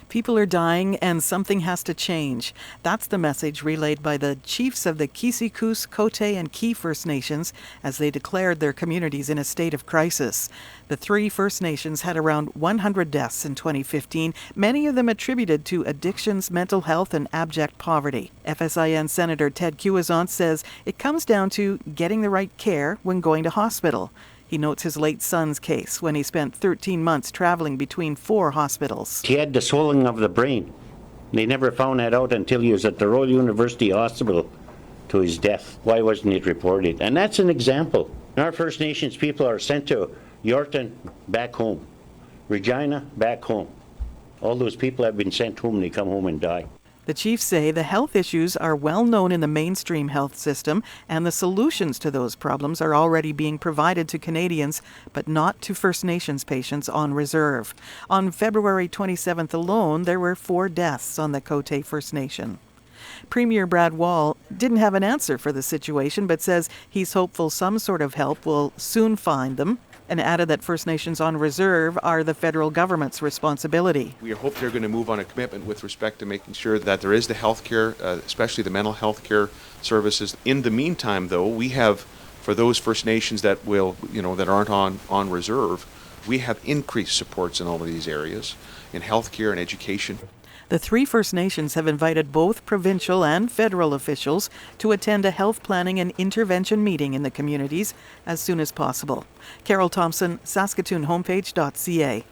People are dying and something has to change. That's the message relayed by the chiefs of the Kisikus, Cote, and Key First Nations as they declared their communities in a state of crisis. The three First Nations had around 100 deaths in 2015, many of them attributed to addictions, mental health, and abject poverty. FSIN Senator Ted Cuazant says it comes down to getting the right care when going to hospital. He notes his late son's case when he spent 13 months traveling between 4 hospitals. He had the swelling of the brain. They never found that out until he was at the Royal University Hospital to his death. Why wasn't it reported? And that's an example. Our First Nations people are sent to Yorkton, back home. Regina, back home. All those people have been sent home and they come home and die. The chiefs say the health issues are well known in the mainstream health system, and the solutions to those problems are already being provided to Canadians, but not to First Nations patients on reserve. On February 27th alone, there were 4 deaths on the Cote First Nation. Premier Brad Wall didn't have an answer for the situation, but says he's hopeful some sort of help will soon find them, and added that First Nations on reserve are the federal government's responsibility. We hope they're going to move on a commitment with respect to making sure that there is the health care, especially the mental health care services. In the meantime, though, we have, for those First Nations that that aren't on reserve, we have increased supports in all of these areas, in health care and education. The 3 First Nations have invited both provincial and federal officials to attend a health planning and intervention meeting in the communities as soon as possible. Carol Thompson, SaskatoonHomepage.ca.